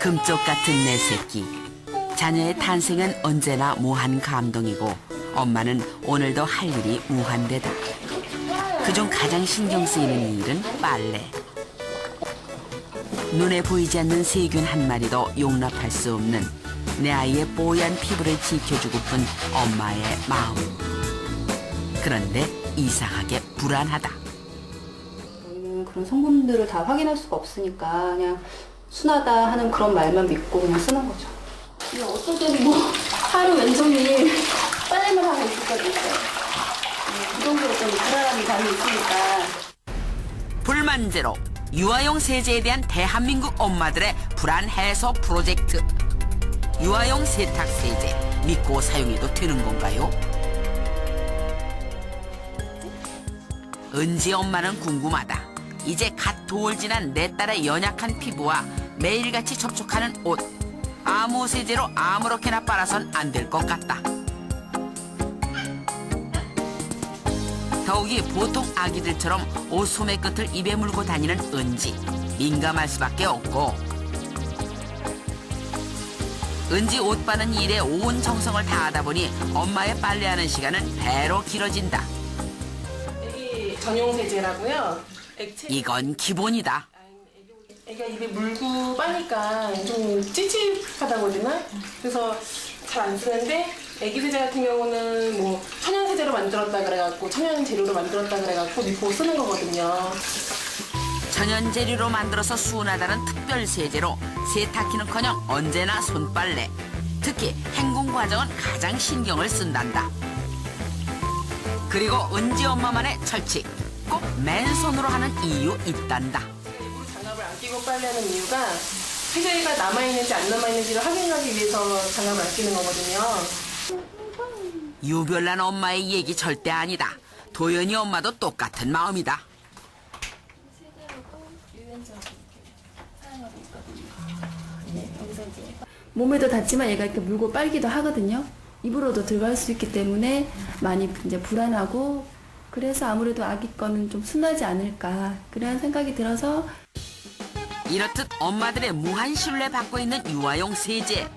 금쪽 같은 내 새끼. 자녀의 탄생은 언제나 무한 감동이고 엄마는 오늘도 할 일이 무한대다. 그중 가장 신경 쓰이는 일은 빨래. 눈에 보이지 않는 세균 한 마리도 용납할 수 없는 내 아이의 뽀얀 피부를 지켜주고픈 엄마의 마음. 그런데 이상하게 불안하다. 저희는 그런 성분들을 다 확인할 수가 없으니까 그냥 순하다 하는 그런 말만 믿고 그냥 쓰는 거죠. 그냥 어떨 때는 뭐 하루 왼손이 빨래만 하고 있을 때도 있어요. 그 정도로 좀 불안함이 많이 있으니까. 불만제로 유아용 세제에 대한 대한민국 엄마들의 불안 해소 프로젝트. 유아용 세탁 세제 믿고 사용해도 되는 건가요? 은지 엄마는 궁금하다. 이제 갓 도울 지난 내 딸의 연약한 피부와 매일같이 접촉하는 옷. 아무 세제로 아무렇게나 빨아선 안 될 것 같다. 더욱이 보통 아기들처럼 옷 소매 끝을 입에 물고 다니는 은지. 민감할 수밖에 없고 은지 옷 빠는 일에 온 정성을 다하다 보니 엄마의 빨래하는 시간은 배로 길어진다. 애기 전용 세제라고요. 액체. 이건 기본이다. 애기가 입에 물고 빠니까 좀 찝찝하다고 해야 되나? 그래서 잘 안 쓰는데 애기 세제 같은 경우는 뭐 천연 세제로 만들었다 그래갖고 천연 재료로 만들었다 그래갖고 믿고 쓰는 거거든요. 천연 재료로 만들어서 수운하다는 특별 세제로 세탁기는커녕 언제나 손빨래. 특히 헹군 과정은 가장 신경을 쓴단다. 그리고 은지 엄마만의 철칙. 꼭 맨손으로 하는 이유 있단다. 일부러 장갑을 안 끼고 빨래하는 이유가 세제가 남아있는지 안 남아있는지를 확인하기 위해서 장갑을 안 끼는 거거든요. 유별난 엄마의 얘기 절대 아니다. 도연이 엄마도 똑같은 마음이다. 몸에도 닿지만 얘가 이렇게 물고 빨기도 하거든요. 입으로도 들어갈 수 있기 때문에 많이 이제 불안하고 그래서 아무래도 아기 거는 좀 순하지 않을까 그런 생각이 들어서 이렇듯 엄마들의 무한 신뢰 받고 있는 유아용 세제.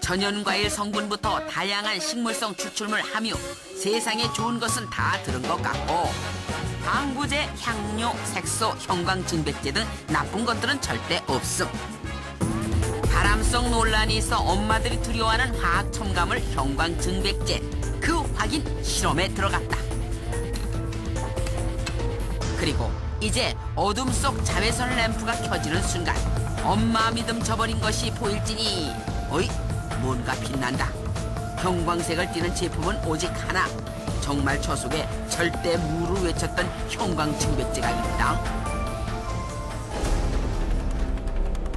천연과일 성분부터 다양한 식물성 추출물 함유. 세상에 좋은 것은 다 들은 것 같고 방부제, 향료, 색소, 형광증백제 등 나쁜 것들은 절대 없음. 바람성 논란이 있어 엄마들이 두려워하는 화학 첨가물 형광증백제. 그 확인 실험에 들어갔다. 그리고 이제 어둠 속 자외선 램프가 켜지는 순간 엄마 믿음 저버린 것이 보일지니 어이 뭔가 빛난다. 형광색을 띠는 제품은 오직 하나. 정말 저 속에 절대 무를 외쳤던 형광증백제가 있다.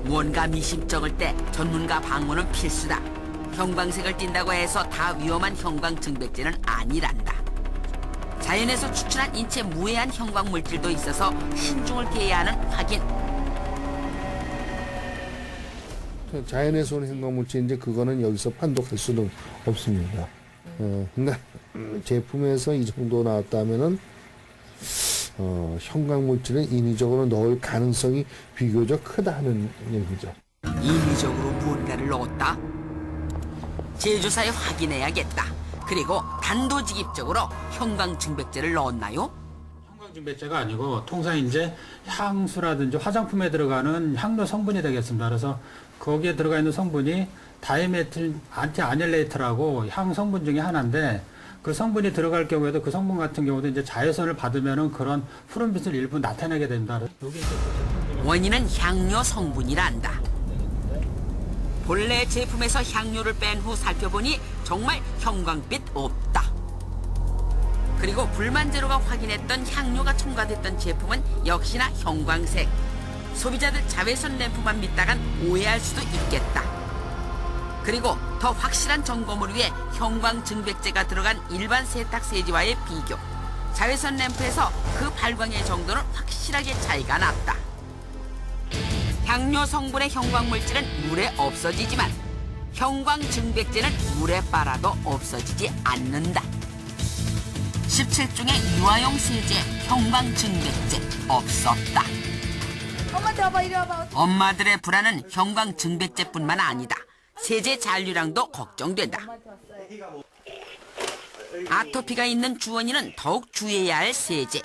뭔가 미심쩍을 때 전문가 방문은 필수다. 형광색을 띈다고 해서 다 위험한 형광증백제는 아니란다. 자연에서 추출한 인체 무해한 형광 물질도 있어서 신중을 기해야 하는 확인. 자연에서 오는 형광물질인데 그거는 여기서 판독할 수는 없습니다. 그러니까 제품에서 이 정도 나왔다면은 형광물질은 인위적으로 넣을 가능성이 비교적 크다는 얘기죠. 인위적으로 무언가를 넣었다? 제조사에 확인해야겠다. 그리고 단도직입적으로 형광증백제를 넣었나요? 형광증백제가 아니고 통상 이제 향수라든지 화장품에 들어가는 향료 성분이 되겠습니다. 그래서 거기에 들어가 있는 성분이 다이메틸 안티아닐레이트라고 향 성분 중에 하나인데 그 성분이 들어갈 경우에도 그 성분 같은 경우도 이제 자외선을 받으면은 그런 푸른빛을 일부 나타내게 됩니다. 원인은 향료 성분이란다. 본래 제품에서 향료를 뺀 후 살펴보니 정말 형광빛 없다. 그리고 불만제로가 확인했던 향료가 첨가됐던 제품은 역시나 형광색. 소비자들 자외선 램프만 믿다간 오해할 수도 있겠다. 그리고 더 확실한 점검을 위해 형광증백제가 들어간 일반 세탁세제와의 비교. 자외선 램프에서 그 발광의 정도는 확실하게 차이가 났다. 향료 성분의 형광물질은 물에 없어지지만 형광증백제는 물에 빨아도 없어지지 않는다. 17종의 유아용 세제 형광증백제 없었다. 엄마한테 와봐, 이리 와봐. 엄마들의 불안은 형광 증백제뿐만 아니다. 세제 잔류량도 걱정된다. 아토피가 있는 주원이는 더욱 주의해야 할 세제.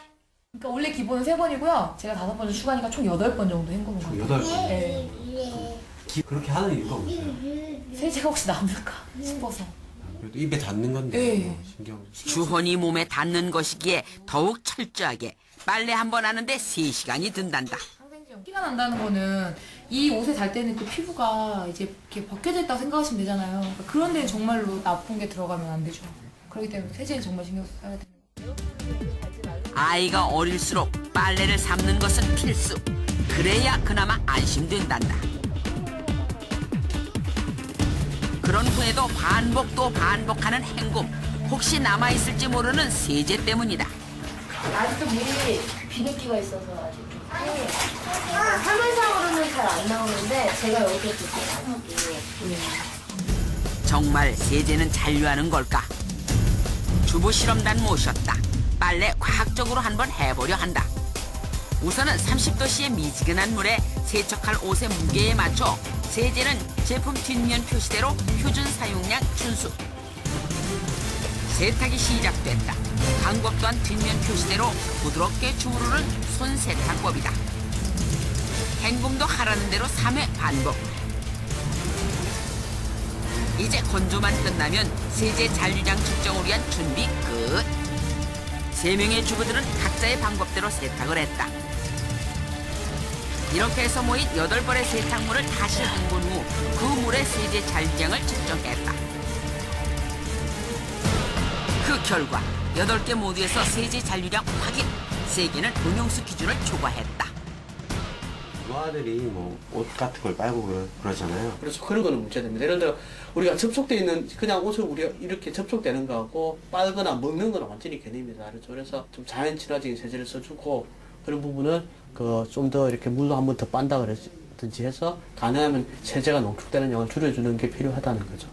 그러니까 원래 기본은 3번이고요. 제가 5번을 추가하니까 총 8번 정도 헹구는 것 같아요. 8번? 네. 그렇게 하는 이유가 뭐세요? 세제가 혹시 남을까 싶어서. 그래도 입에 닿는 건데 네. 신경. 주원이 몸에 닿는 것이기에 더욱 철저하게 빨래 한 번 하는데 3시간이 든단다. 피가 난다는 거는 이 옷에 닿을 때는 그 피부가 이제 이렇게 벗겨져 있다고 생각하시면 되잖아요. 그러니까 그런 데는 정말로 나쁜 게 들어가면 안 되죠. 그렇기 때문에 세제는 정말 신경 써야 돼요. 아이가 어릴수록 빨래를 삶는 것은 필수. 그래야 그나마 안심된단다. 그런 후에도 반복 또 반복하는 헹굼. 혹시 남아있을지 모르는 세제 때문이다. 아직도 물이 비느끼가 있어서 아직 화면상으로는 잘 안 나오는데 제가 여기서 이렇게 나오게. 정말 세제는 잔류하는 걸까? 주부 실험단 모셨다. 빨래 과학적으로 한번 해보려 한다. 우선은 30도씨의 미지근한 물에 세척할 옷의 무게에 맞춰 세제는 제품 뒷면 표시대로 표준 사용량 준수. 세탁이 시작됐다. 방법 또한 뒷면 표시대로 부드럽게 주무르는 손 세탁법이다. 헹굼도 하라는 대로 3회 반복. 이제 건조만 끝나면 세제 잔류량 측정을 위한 준비 끝. 3명의 주부들은 각자의 방법대로 세탁을 했다. 이렇게 해서 모인 8벌의 세탁물을 다시 헹군 후 그 물의 세제 잔류량을 측정했다. 그 결과 8개 모두에서 세제 잔류량 확인, 3개는 음용수 기준을 초과했다. 유아들이 뭐 옷 같은 걸 빨고 그러잖아요. 그래서 그런 거는 문제됩니다. 예를 들어 우리가 접촉돼 있는 그냥 옷을 우리가 이렇게 접촉되는 거하고 빨거나 먹는 거는 완전히 개념이 다르죠. 그래서 좀 자연 친화적인 세제를 써주고 그런 부분은 그 좀 더 이렇게 물로 한 번 더 빤다 그러든지 해서 가능하면 세제가 농축되는 양을 줄여주는 게 필요하다는 거죠.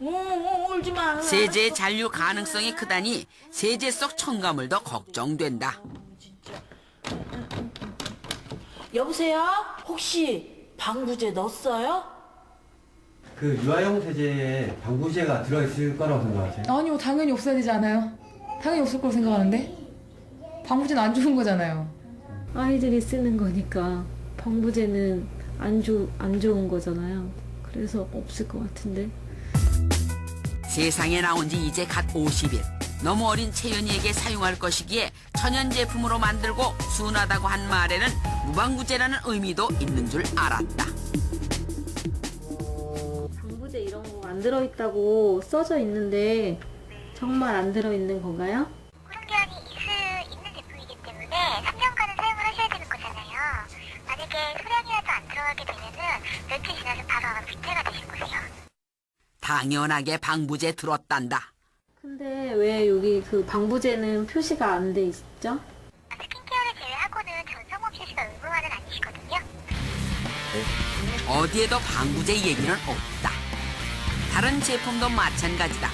울지 마. 세제 잔류 가능성이 크다니 세제 속 첨가물도 걱정된다. 여보세요? 혹시 방부제 넣었어요? 그 유아용 세제에 방부제가 들어있을 거라고 생각하세요? 아니요, 당연히 없어야 되지 않아요? 당연히 없을 거라고 생각하는데? 방부제는 안 좋은 거잖아요. 아이들이 쓰는 거니까 방부제는 안 좋은 거잖아요. 그래서 없을 것 같은데. 세상에 나온 지 이제 갓 50일. 너무 어린 채연이에게 사용할 것이기에 천연 제품으로 만들고 순하다고 한 말에는 무방부제라는 의미도 있는 줄 알았다. 방부제 이런 거 안 들어있다고 써져 있는데 정말 안 들어있는 건가요? 후련이 있는 제품이기 때문에 3년간은 사용을 하셔야 되는 거잖아요. 만약에 소량이라도 안 들어가게 되면은 며칠 지나서 바로 아마 부패가 되실 거세요. 당연하게 방부제 들었단다. 근데 왜 여기 그 방부제는 표시가 안 돼 있죠? 스킨케어를 제외하고는 전 성분 표시가 의무화는 아니시거든요. 어디에도 방부제 얘기는 없다. 다른 제품도 마찬가지다.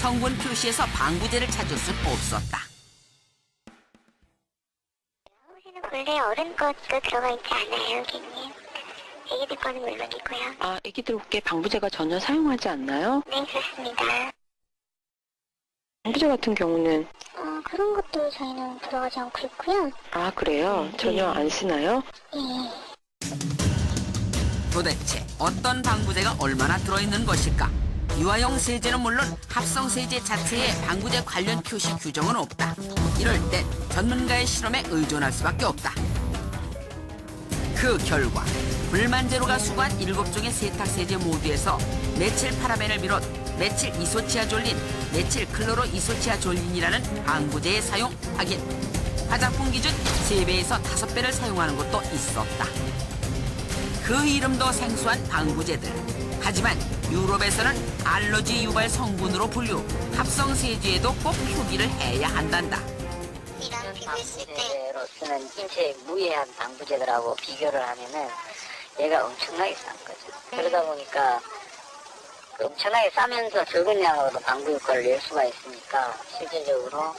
성분 표시에서 방부제를 찾을 순 없었다. 혹시는 본래 어른 것도 들어가 있지 않아요, 여기는. 애기들 거는 물론이고요. 아, 애기들 옷에 방부제가 전혀 사용하지 않나요? 네, 그렇습니다. 방부제 같은 경우는 그런 것도 저희는 들어가지 않고 있고요. 아, 그래요? 전혀 안 쓰나요? 예. 도대체 어떤 방부제가 얼마나 들어있는 것일까? 유아용 세제는 물론 합성 세제 자체에 방부제 관련 표시 규정은 없다. 이럴 땐 전문가의 실험에 의존할 수밖에 없다. 그 결과 불만제로가 수거한 7종의 세탁 세제 모두에서 메칠 파라벤을 비롯 메칠 이소치아졸린, 메칠 클로로 이소치아졸린이라는 방부제의 사용 확인. 화장품 기준 3배에서 5배를 사용하는 것도 있었다. 그 이름도 생소한 방부제들. 하지만 유럽에서는 알러지 유발 성분으로 분류, 합성 세제에도 꼭 표기를 해야 한단다. 방부제로 쓰는 인체에 무해한 방부제들하고 비교를 하면은 얘가 엄청나게 싼 거죠. 그러다 보니까 엄청나게 싸면서 적은 양으로도 방부 효과를 낼 수가 있으니까 실질적으로